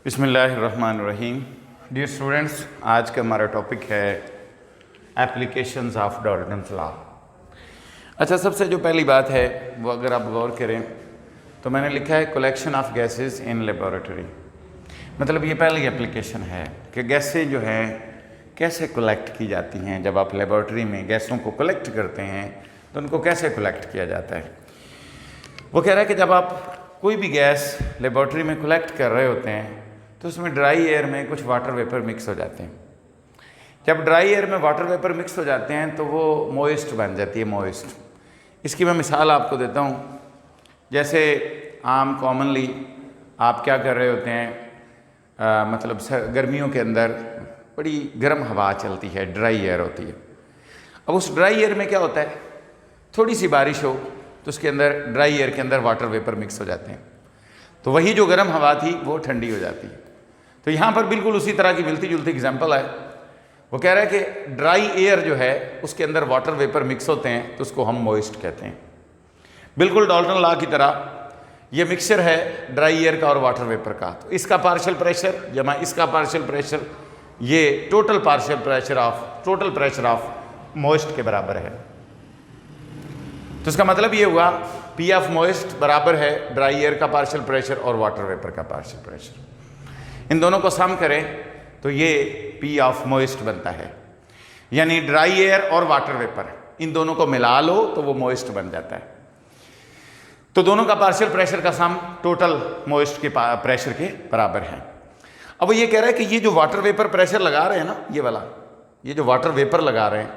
बिस्मिल्लाहिर्रहमानिर्रहीम। Dear students, आज का हमारा टॉपिक है एप्लीकेशंस ऑफ डाल्टन्स लॉ। अच्छा, सबसे जो पहली बात है वो अगर आप गौर करें तो मैंने लिखा है collection of gases in laboratory. मतलब ये पहली एप्लीकेशन है कि गैसें जो हैं कैसे कलेक्ट की जाती हैं। जब आप लेबोरेटरी में गैसों को कलेक्ट करते हैं तो उनको कैसे कलेक्ट किया जाता है। वो कह रहा है कि जब आप कोई भी गैस लेबोरेटरी में कलेक्ट कर रहे होते हैं तो उसमें ड्राई एयर में कुछ वाटर वेपर मिक्स हो जाते हैं। जब ड्राई एयर में वाटर वेपर मिक्स हो जाते हैं तो वो मॉइस्ट बन जाती है, मॉइस्ट। इसकी मैं मिसाल आपको देता हूँ। जैसे आम कॉमनली आप क्या कर रहे होते हैं, मतलब गर्मियों के अंदर बड़ी गर्म हवा चलती है, ड्राई एयर होती है। अब उस ड्राई एयर में क्या होता है, थोड़ी सी बारिश हो तो उसके अंदर ड्राई एयर के अंदर वाटर वेपर मिक्स हो जाते हैं, तो वही जो गर्म हवा थी वो ठंडी हो जाती है। तो यहाँ पर बिल्कुल उसी तरह की मिलती जुलती एग्जाम्पल है। वो कह रहा है कि ड्राई एयर जो है उसके अंदर वाटर वेपर मिक्स होते हैं तो उसको हम मॉइस्ट कहते हैं। बिल्कुल डाल्टन लॉ की तरह ये मिक्सचर है ड्राई एयर का और वाटर वेपर का। तो इसका पार्शियल प्रेशर जमा इसका पार्शियल प्रेशर, ये टोटल प्रेशर ऑफ मॉइस्ट के बराबर है। तो इसका मतलब ये हुआ पी ऑफ मॉइस्ट बराबर है ड्राई एयर का पार्शियल प्रेशर और वाटर वेपर का पार्शियल प्रेशर। इन दोनों को सम करें तो ये पी ऑफ मॉइस्ट बनता है, यानी ड्राई एयर और वाटर वेपर इन दोनों को मिला लो तो वो मॉइस्ट बन जाता है। तो दोनों का पार्शियल प्रेशर का सम टोटल मॉइस्ट के प्रेशर के बराबर है। अब वो ये कह रहा है कि ये जो वाटर वेपर प्रेशर लगा रहे हैं ना, ये वाला, ये जो वाटर वेपर लगा रहे हैं,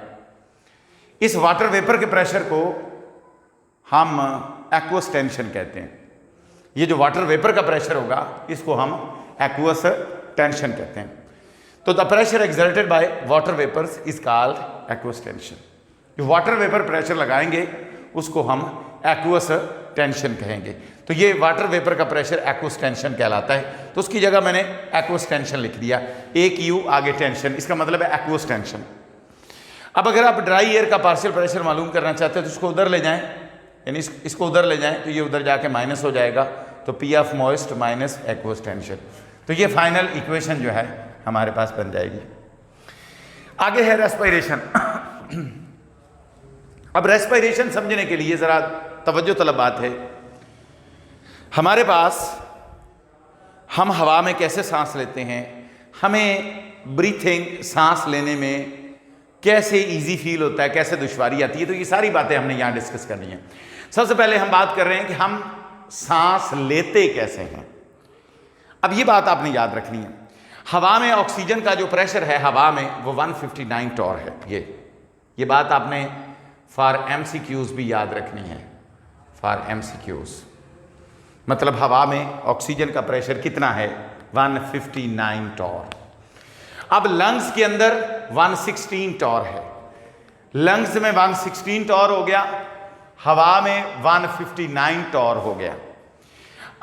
इस वाटर वेपर के प्रेशर को हम एक्वस टेंशन कहते हैं। ये जो वाटर वेपर का प्रेशर होगा इसको हम एक्वस टेंशन कहते हैं। तो the pressure exerted by water vapours is called aqueous tension. जो वाटर वेपर प्रेशर लगाएंगे उसको हम एक्वस टेंशन कहेंगे। तो ये वाटर वेपर का प्रेशर एक्वस टेंशन कहलाता है। तो उसकी जगह मैंने एक्वस टेंशन लिख दिया, एक यू आगे टेंशन, इसका मतलब है एक्वस टेंशन। अब अगर आप ड्राई एयर का पार्शियल प्रेशर मालूम करना चाहते हैं तो उसको उधर ले जाएं, यानी इसको उधर ले जाएं तो ये उधर जाके माइनस हो जाएगा। तो P of moist minus aqueous tension. तो ये फाइनल इक्वेशन जो है हमारे पास बन जाएगी। आगे है रेस्पिरेशन। अब रेस्पिरेशन समझने के लिए जरा तवज्जो तलब बात है। हमारे पास हम हवा में कैसे सांस लेते हैं, हमें ब्रीथिंग सांस लेने में कैसे इजी फील होता है, कैसे दुश्वारी आती है, तो ये सारी बातें हमने यहाँ डिस्कस करनी है। सबसे पहले हम बात कर रहे हैं कि हम सांस लेते कैसे हैं। अब ये बात आपने याद रखनी है, हवा में ऑक्सीजन का जो प्रेशर है हवा में वो 159 टॉर है। ये बात आपने फॉर एमसीक्यूज भी याद रखनी है। फॉर एमसीक्यूज मतलब हवा में ऑक्सीजन का प्रेशर कितना है, 159 टॉर। अब लंग्स के अंदर 116 टॉर है। लंग्स में 116 टॉर हो गया, हवा में 159 टॉर हो गया।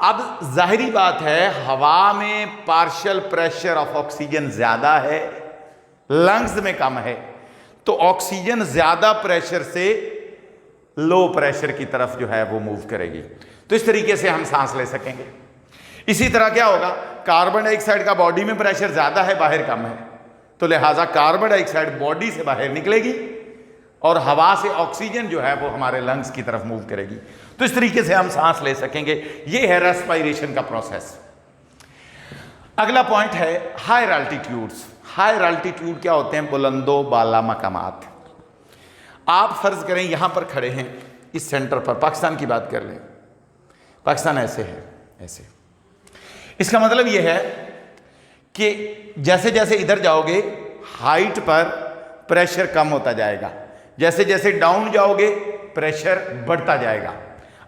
अब जाहिरी बात है हवा में पार्शियल प्रेशर ऑफ ऑक्सीजन ज्यादा है, लंग्स में कम है, तो ऑक्सीजन ज्यादा प्रेशर से लो प्रेशर की तरफ जो है वो मूव करेगी। तो इस तरीके से हम सांस ले सकेंगे। इसी तरह क्या होगा, कार्बन डाइऑक्साइड का बॉडी में प्रेशर ज्यादा है, बाहर कम है, तो लिहाजा कार्बन डाइऑक्साइड बॉडी से बाहर निकलेगी और हवा से ऑक्सीजन जो है वो हमारे लंग्स की तरफ मूव करेगी। तो इस तरीके से हम सांस ले सकेंगे। ये है रेस्पिरेशन का प्रोसेस। अगला पॉइंट है हायर अल्टीट्यूड्स। हायर अल्टीट्यूड क्या होते हैं, बुलंदो बाला मकामात। आप फर्ज करें यहां पर खड़े हैं इस सेंटर पर, पाकिस्तान की बात कर लें, पाकिस्तान ऐसे है, ऐसे। इसका मतलब यह है कि जैसे जैसे इधर जाओगे हाइट पर प्रेशर कम होता जाएगा, जैसे जैसे डाउन जाओगे प्रेशर बढ़ता जाएगा।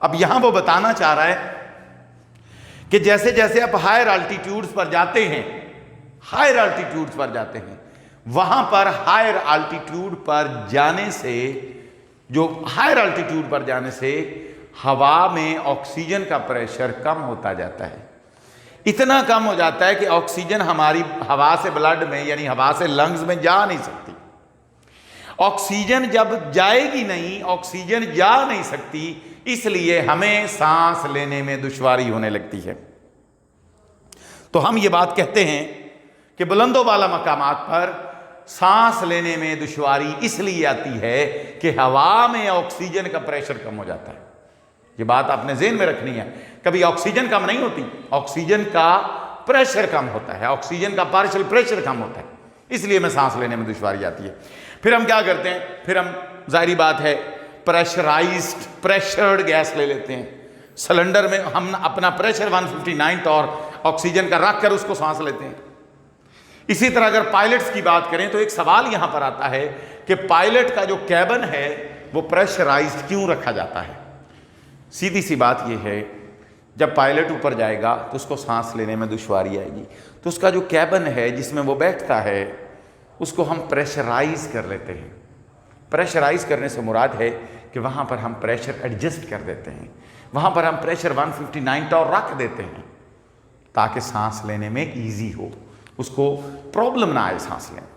अब यहां वो बताना चाह रहा है कि जैसे जैसे आप हायर अल्टीट्यूड्स पर जाते हैं, हायर अल्टीट्यूड्स पर जाते हैं, वहां पर हायर अल्टीट्यूड पर जाने से, जो हायर अल्टीट्यूड पर जाने से हवा में ऑक्सीजन का प्रेशर कम होता जाता है। इतना कम हो जाता है कि ऑक्सीजन हमारी हवा से ब्लड में, यानी हवा से लंग्स में जा नहीं सकती। ऑक्सीजन जब जाएगी नहीं, ऑक्सीजन जा नहीं सकती, इसलिए हमें सांस लेने में दुश्वारी होने लगती है। तो हम ये बात कहते हैं कि बुलंदों वाला मकामात पर सांस लेने में दुश्वारी इसलिए आती है कि हवा में ऑक्सीजन का प्रेशर कम हो जाता है। ये बात आपने ज़हन में रखनी है। कभी ऑक्सीजन कम नहीं होती, ऑक्सीजन का प्रेशर कम होता है, ऑक्सीजन का पार्शियल प्रेशर कम होता है, इसलिए में सांस लेने में दुश्वारी आती है। फिर हम क्या करते हैं, फिर हम जाहिर बात है प्रेशर्ड गैस ले लेते हैं। सिलेंडर में हम अपना प्रेशर 159 और ऑक्सीजन का रख कर उसको सांस लेते हैं। इसी तरह अगर पायलट्स की बात करें तो एक सवाल यहां पर आता है कि पायलट का जो कैबिन है वो प्रेशराइज्ड क्यों रखा जाता है। सीधी सी बात यह है, जब पायलट ऊपर जाएगा तो उसको सांस लेने में दुश्वारी आएगी, तो उसका जो कैबिन है जिसमें वो बैठता है उसको हम प्रेशराइज कर लेते हैं। प्रेशराइज करने से मुराद है कि वहाँ पर हम प्रेशर एडजस्ट कर देते हैं, वहाँ पर हम प्रेशर 159 और रख देते हैं ताकि सांस लेने में ईजी हो, उसको प्रॉब्लम ना आए सांस लेने में।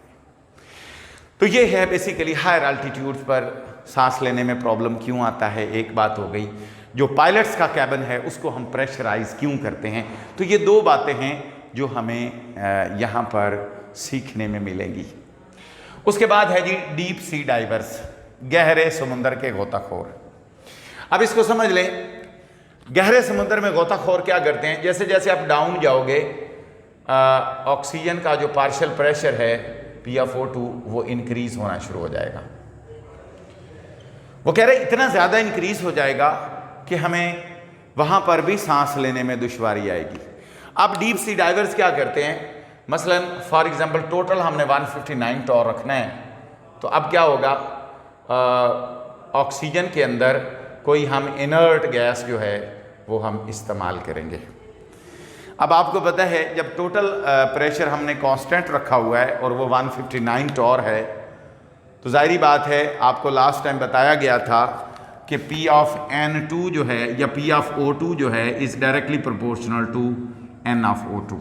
तो ये है बेसिकली हायर अल्टीट्यूड्स पर सांस लेने में प्रॉब्लम क्यों आता है, एक बात हो गई। जो पायलट्स का कैबिन है उसको हम प्रेशराइज क्यों करते हैं। तो ये दो बातें हैं जो हमें यहाँ पर सीखने में मिलेंगी। उसके बाद है जी डीप सी डाइवर्स, गहरे समुद्र के गोताखोर। अब इसको समझ लें, गहरे समुद्र में गोताखोर क्या करते हैं, जैसे जैसे आप डाउन जाओगे ऑक्सीजन का जो पार्शियल प्रेशर है PFO2 वो इंक्रीज होना शुरू हो जाएगा। वो कह रहे इतना ज़्यादा इंक्रीज हो जाएगा कि हमें वहाँ पर भी सांस लेने में दुश्वारी आएगी। अब डीप सी डाइवर्स क्या करते हैं, मसलन फॉर एग्जांपल टोटल हमने 159 टॉर रखना है, तो अब क्या होगा, ऑक्सीजन के अंदर कोई हम इनर्ट गैस जो है वो हम इस्तेमाल करेंगे। अब आपको पता है जब टोटल प्रेशर हमने कांस्टेंट रखा हुआ है और वो 159 टॉर है, तो जाहिर बात है आपको लास्ट टाइम बताया गया था कि P(N2) जो है या PFO2 जो है is directly proportional to NFO2।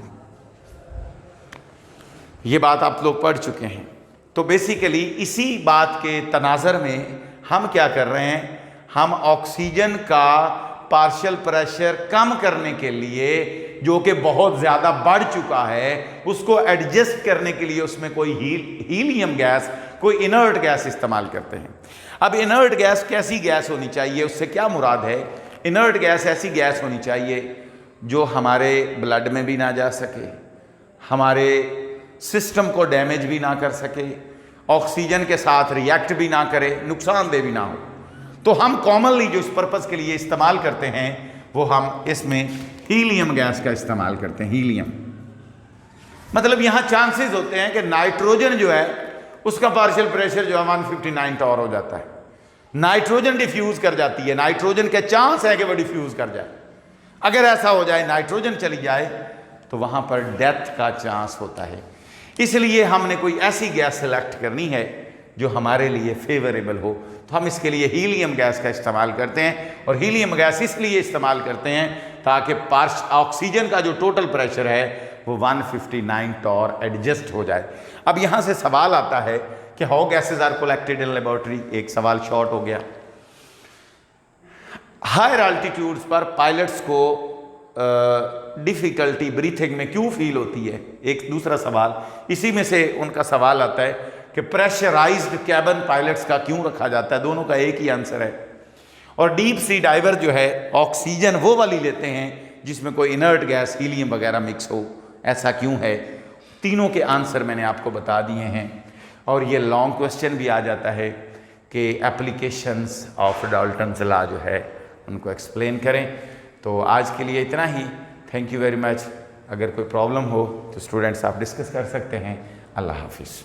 ये बात आप लोग पढ़ चुके हैं। तो बेसिकली इसी बात के तनाज़र में हम क्या कर रहे हैं, हम ऑक्सीजन का पार्शियल प्रेशर कम करने के लिए जो कि बहुत ज़्यादा बढ़ चुका है उसको एडजस्ट करने के लिए उसमें कोई हीलियम गैस, कोई इनर्ट गैस इस्तेमाल करते हैं। अब इनर्ट गैस कैसी गैस होनी चाहिए, उससे क्या मुराद है, इनर्ट गैस ऐसी गैस होनी चाहिए जो हमारे ब्लड में भी ना जा सके, हमारे सिस्टम को डैमेज भी ना कर सके, ऑक्सीजन के साथ रिएक्ट भी ना करे, नुकसानदेह भी ना हो। तो हम कॉमनली जो इस पर्पज़ के लिए इस्तेमाल करते हैं वो हम इसमें हीलियम गैस का इस्तेमाल करते हैं। हीलियम मतलब यहाँ चांसेस होते हैं कि नाइट्रोजन जो है उसका पार्शियल प्रेशर जो है 159 टॉर हो जाता है, नाइट्रोजन डिफ्यूज़ कर जाती है, नाइट्रोजन के चांस है कि वो डिफ्यूज़ कर जाए। अगर ऐसा हो जाए, नाइट्रोजन चली जाए, तो वहाँ पर डेथ का चांस होता है। इसलिए हमने कोई ऐसी गैस सेलेक्ट करनी है जो हमारे लिए फेवरेबल हो, तो हम इसके लिए हीलियम गैस का इस्तेमाल करते हैं। और हीलियम गैस इसलिए इस्तेमाल करते हैं ताकि ऑक्सीजन का जो टोटल प्रेशर है वो 159 टॉर एडजस्ट हो जाए। अब यहाँ से सवाल आता है कि how gases are collected in laboratory, एक सवाल शॉर्ट हो गया। हायर अल्टीट्यूड्स पर पायलट्स को डिफ़िकल्टी ब्रीथिंग में क्यों फील होती है, एक दूसरा सवाल इसी में से उनका सवाल आता है कि प्रेशराइज्ड कैबिन पायलट्स का क्यों रखा जाता है। दोनों का एक ही आंसर है। और डीप सी डाइवर जो है ऑक्सीजन वो वाली लेते हैं जिसमें कोई इनर्ट गैस हीलियम वगैरह मिक्स हो, ऐसा क्यों है। तीनों के आंसर मैंने आपको बता दिए हैं। और ये लॉन्ग क्वेश्चन भी आ जाता है कि एप्लीकेशंस ऑफ डाल्टन्स लॉ जो है उनको एक्सप्लेन करें। तो आज के लिए इतना ही। Thank you very much. अगर कोई प्रॉब्लम हो तो स्टूडेंट्स आप डिस्कस कर सकते हैं। अल्लाह हाफिज़।